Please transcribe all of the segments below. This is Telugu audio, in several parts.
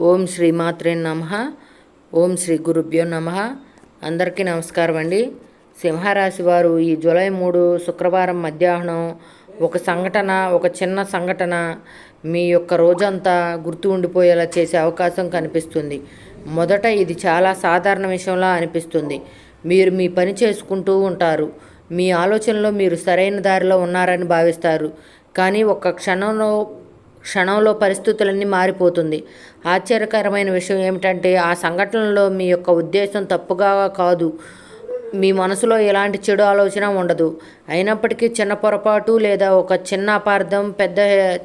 ఓం శ్రీ మాత్రే నమః. ఓం శ్రీ గురుభ్యో నమః. అందరికీ నమస్కారం అండి. సింహరాశి వారు ఈ జూలై 3 శుక్రవారం మధ్యాహ్నం ఒక చిన్న సంఘటన మీ యొక్క రోజంతా గుర్తు ఉండిపోయేలా చేసే అవకాశం కనిపిస్తుంది. మొదట ఇది చాలా సాధారణ విషయంలా అనిపిస్తుంది. మీరు మీ పని చేసుకుంటూ ఉంటారు. మీ ఆలోచనలో మీరు సరైన దారిలో ఉన్నారని భావిస్తారు. కానీ ఒక్క క్షణంలో పరిస్థితులన్నీ మారిపోతుంది. ఆశ్చర్యకరమైన విషయం ఏమిటంటే ఆ సంఘటనలో మీ యొక్క ఉద్దేశం తప్పుగా కాదు. మీ మనసులో ఎలాంటి చెడు ఆలోచన ఉండదు. అయినప్పటికీ చిన్న పొరపాటు లేదా ఒక చిన్న అపార్థం పెద్ద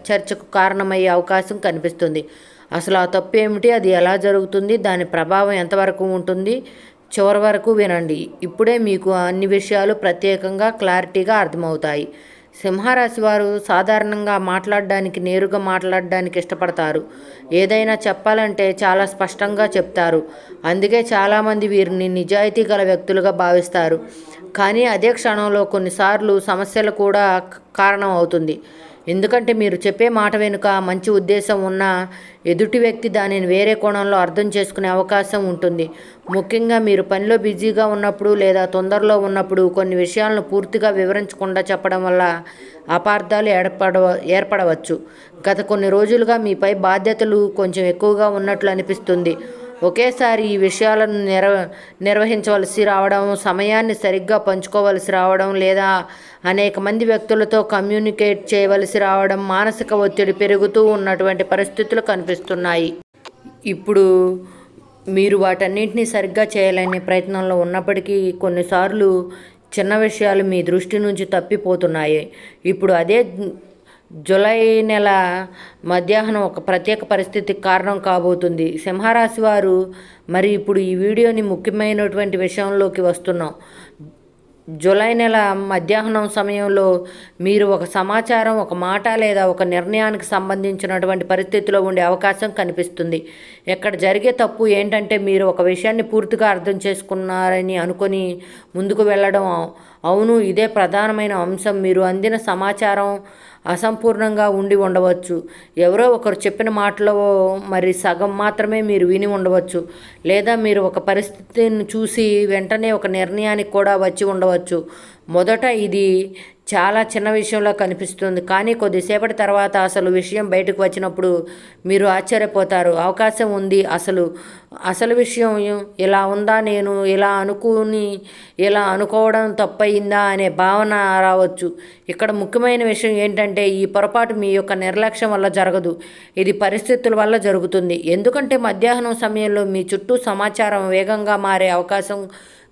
చర్చకు కారణమయ్యే అవకాశం కనిపిస్తుంది. అసలు ఆ తప్పు ఏమిటి, అది ఎలా జరుగుతుంది, దాని ప్రభావం ఎంతవరకు ఉంటుంది, చివరి వరకు వినండి. ఇప్పుడే మీకు అన్ని విషయాలు ప్రత్యేకంగా క్లారిటీగా అర్థమవుతాయి. సింహరాశి వారు సాధారణంగా నేరుగా మాట్లాడడానికి ఇష్టపడతారు. ఏదైనా చెప్పాలంటే చాలా స్పష్టంగా చెప్తారు. అందుకే చాలామంది వీరిని నిజాయితీ గల వ్యక్తులుగా భావిస్తారు. కానీ అదే క్షణంలో కొన్నిసార్లు సమస్యలు కూడా కారణం అవుతుంది. ఎందుకంటే మీరు చెప్పే మాట వెనుక మంచి ఉద్దేశం ఉన్న ఎదుటి వ్యక్తి దానిని వేరే కోణంలో అర్థం చేసుకునే అవకాశం ఉంటుంది. ముఖ్యంగా మీరు పనిలో బిజీగా ఉన్నప్పుడు లేదా తొందరలో ఉన్నప్పుడు కొన్ని విషయాలను పూర్తిగా వివరించకుండా చెప్పడం వల్ల అపార్థాలు ఏర్పడవచ్చు. గత కొన్ని రోజులుగా మీపై బాధ్యతలు కొంచెం ఎక్కువగా ఉన్నట్లు అనిపిస్తుంది. ఒకేసారి ఈ విషయాలను నిర్వహించవలసి రావడం, సమయాన్ని సరిగ్గా పంచుకోవలసి రావడం లేదా అనేక మంది వ్యక్తులతో కమ్యూనికేట్ చేయవలసి రావడం, మానసిక ఒత్తిడి పెరుగుతూ ఉన్నటువంటి పరిస్థితులు కనిపిస్తున్నాయి. ఇప్పుడు మీరు వాటన్నింటినీ సరిగ్గా చేయాలనే ప్రయత్నంలో ఉన్నప్పటికీ కొన్నిసార్లు చిన్న విషయాలు మీ దృష్టి నుంచి తప్పిపోతున్నాయి. ఇప్పుడు అదే జూలై నెల మధ్యాహ్నం ఒక ప్రత్యేక పరిస్థితికి కారణం కాబోతుంది. సింహరాశి వారు మరి ఇప్పుడు ఈ వీడియోని ముఖ్యమైనటువంటి విషయంలోకి వస్తున్నాం. జూలై నెల మధ్యాహ్నం సమయంలో మీరు ఒక సమాచారం, ఒక మాట లేదా ఒక నిర్ణయానికి సంబంధించినటువంటి పరిస్థితిలో ఉండే అవకాశం కనిపిస్తుంది. ఇక్కడ జరిగే తప్పు ఏంటంటే మీరు ఒక విషయాన్ని పూర్తిగా అర్థం చేసుకున్నారని అనుకొని ముందుకు వెళ్ళడం. అవును, ఇదే ప్రధానమైన అంశం. మీరు అందిన సమాచారం అసంపూర్ణంగా ఉండి ఉండవచ్చు. ఎవరో ఒకరు చెప్పిన మాటలో మరి సగం మాత్రమే మీరు విని ఉండవచ్చు. లేదా మీరు ఒక పరిస్థితిని చూసి వెంటనే ఒక నిర్ణయానికి కూడా వచ్చి ఉండవచ్చు. మొదట ఇది చాలా చిన్న విషయంలో కనిపిస్తుంది. కానీ కొద్దిసేపటి తర్వాత అసలు విషయం బయటకు వచ్చినప్పుడు మీరు ఆశ్చర్యపోతారు. అవకాశం ఉంది, అసలు విషయం ఇలా ఉందా, నేను ఇలా అనుకోవడం తప్పయిందా అనే భావన రావచ్చు. ఇక్కడ ముఖ్యమైన విషయం ఏంటంటే ఈ పొరపాటు మీ యొక్క నిర్లక్ష్యం వల్ల జరగదు. ఇది పరిస్థితుల వల్ల జరుగుతుంది. ఎందుకంటే మధ్యాహ్నం సమయంలో మీ చుట్టూ సమాచారం వేగంగా మారే అవకాశం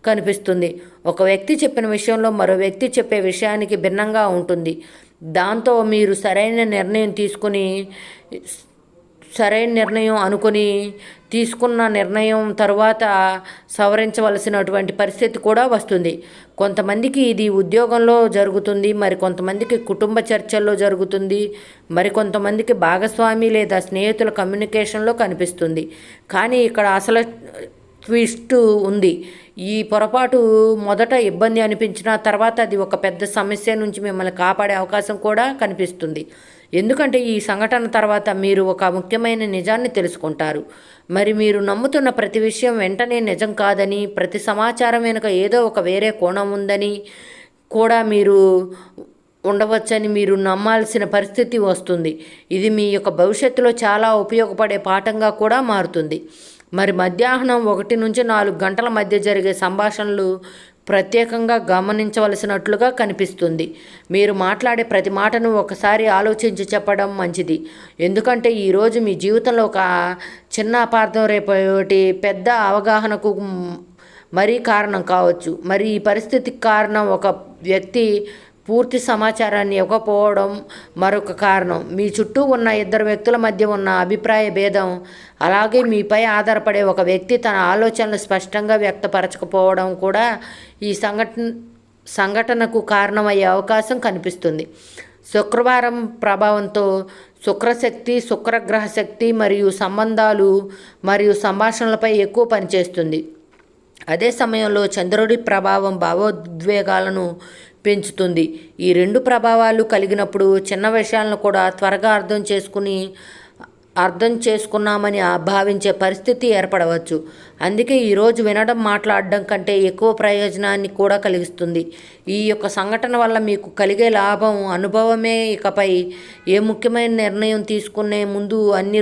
కనిపిస్తుంది. ఒక వ్యక్తి చెప్పిన విషయంలో మరో వ్యక్తి చెప్పే విషయానికి భిన్నంగా ఉంటుంది. దాంతో మీరు సరైన నిర్ణయం అనుకుని తీసుకున్న నిర్ణయం తరువాత సవరించవలసినటువంటి పరిస్థితి కూడా వస్తుంది. కొంతమందికి ఇది ఉద్యోగంలో జరుగుతుంది, మరి కొంతమందికి కుటుంబ చర్చల్లో జరుగుతుంది, మరి కొంతమందికి భాగస్వామి లేదా స్నేహితుల కమ్యూనికేషన్లో కనిపిస్తుంది. కానీ ఇక్కడ అసలు ట్విస్ట్ ఉంది. ఈ పొరపాటు మొదట ఇబ్బంది అనిపించిన తర్వాత అది ఒక పెద్ద సమస్య నుంచి మిమ్మల్ని కాపాడే అవకాశం కూడా కనిపిస్తుంది. ఎందుకంటే ఈ సంఘటన తర్వాత మీరు ఒక ముఖ్యమైన నిజాన్ని తెలుసుకుంటారు. మరి మీరు నమ్ముతున్న ప్రతి విషయం వెంటనే నిజం కాదని, ప్రతి సమాచారం వెనుక ఏదో ఒక వేరే కోణం ఉందని కూడా మీరు ఉండవచ్చని మీరు నమ్మాల్సిన పరిస్థితి వస్తుంది. ఇది మీ యొక్క భవిష్యత్తులో చాలా ఉపయోగపడే పాఠంగా కూడా మారుతుంది. మరి మధ్యాహ్నం 1 నుంచి 4 గంటల మధ్య జరిగే సంభాషణలు ప్రత్యేకంగా గమనించవలసినట్లుగా కనిపిస్తుంది. మీరు మాట్లాడే ప్రతి మాటను ఒకసారి ఆలోచించి చెప్పడం మంచిది. ఎందుకంటే ఈరోజు మీ జీవితంలో ఒక చిన్న అపార్థం రేపటి పెద్ద అవగాహనకు మరీ కారణం కావచ్చు. మరి ఈ పరిస్థితికి కారణం ఒక వ్యక్తి పూర్తి సమాచారాన్ని ఇవ్వకపోవడం మరొక కారణం. మీ చుట్టూ ఉన్న 2 వ్యక్తుల మధ్య ఉన్న అభిప్రాయ భేదం, అలాగే మీపై ఆధారపడే ఒక వ్యక్తి తన ఆలోచనలు స్పష్టంగా వ్యక్తపరచకపోవడం కూడా ఈ సంఘటనకు కారణమయ్యే అవకాశం కనిపిస్తుంది. శుక్రవారం ప్రభావంతో శుక్రగ్రహ శక్తి మరియు సంబంధాలు మరియు సంభాషణలపై ఎక్కువ పనిచేస్తుంది. అదే సమయంలో చంద్రుడి ప్రభావం భావోద్వేగాలను పెంచుతుంది. ఈ 2 ప్రభావాలు కలిగినప్పుడు చిన్న విషయాలను కూడా త్వరగా అర్థం చేసుకుని అర్థం చేసుకున్నామని భావించే పరిస్థితి ఏర్పడవచ్చు. అందుకే ఈరోజు వినడం మాట్లాడడం కంటే ఎక్కువ ప్రయోజనాన్ని కూడా కలిగిస్తుంది. ఈ యొక్క సంఘటన వల్ల మీకు కలిగే లాభం అనుభవమే. ఇకపై ఏ ముఖ్యమైన నిర్ణయం తీసుకునే ముందు అన్ని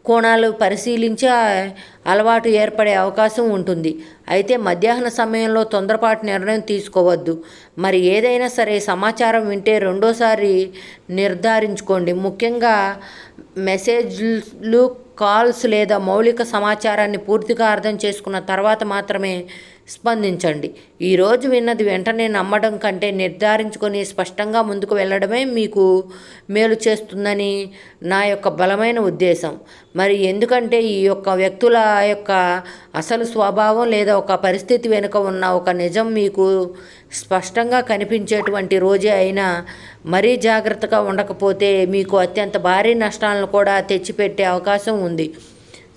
కోణాలు పరిశీలించి అలవాటు ఏర్పడే అవకాశం ఉంటుంది. అయితే మధ్యాహ్న సమయంలో తొందరపాటు నిర్ణయం తీసుకోవద్దు. మరి ఏదైనా సరే సమాచారం వింటే రెండోసారి నిర్ధారించుకోండి. ముఖ్యంగా మెసేజ్లు, కాల్స్ లేదా మౌలిక సమాచారాన్ని పూర్తిగా అర్థం చేసుకున్న తర్వాత మాత్రమే స్పందించండి. ఈరోజు విన్నది వెంటనే నమ్మడం కంటే నిర్ధారించుకొని స్పష్టంగా ముందుకు వెళ్ళడమే మీకు మేలు చేస్తుందని నా యొక్క బలమైన ఉద్దేశం. మరి ఎందుకంటే ఈ యొక్క వ్యక్తుల యొక్క అసలు స్వభావం లేదా ఒక పరిస్థితి వెనుక ఉన్న ఒక నిజం మీకు స్పష్టంగా కనిపించేటువంటి రోజే అయినా మరీ జాగ్రత్తగా ఉండకపోతే మీకు అత్యంత భారీ నష్టాలను కూడా తెచ్చిపెట్టే అవకాశం ఉంది.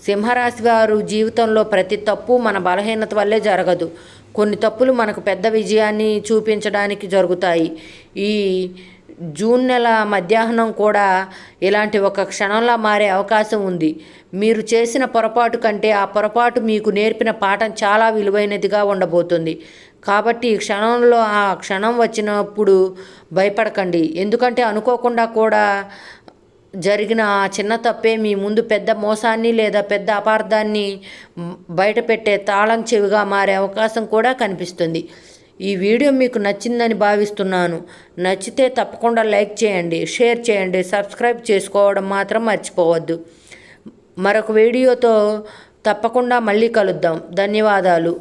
సింహరాశి వారు జీవితంలో ప్రతి తప్పు మన బలహీనత వల్లే జరగదు. కొన్ని తప్పులు మనకు పెద్ద విజయాన్ని చూపించడానికి జరుగుతాయి. ఈ జూన్ నెల మధ్యాహ్నం కూడా ఇలాంటి ఒక క్షణంలా మారే అవకాశం ఉంది. మీరు చేసిన పొరపాటు కంటే ఆ పొరపాటు మీకు నేర్పిన పాఠం చాలా విలువైనదిగా ఉండబోతుంది. కాబట్టి ఈ క్షణంలో ఆ క్షణం వచ్చినప్పుడు భయపడకండి. ఎందుకంటే అనుకోకుండా కూడా జరిగిన ఆ చిన్న తప్పే మీ ముందు పెద్ద మోసాన్ని లేదా పెద్ద అపార్థాన్ని బయటపెట్టే తాళం చెవిగా మారే అవకాశం కూడా కనిపిస్తుంది. ఈ వీడియో మీకు నచ్చిందని భావిస్తున్నాను. నచ్చితే తప్పకుండా లైక్ చేయండి, షేర్ చేయండి, సబ్స్క్రైబ్ చేసుకోవడం మాత్రం మర్చిపోవద్దు. మరొక వీడియోతో తప్పకుండా మళ్ళీ కలుద్దాం. ధన్యవాదాలు.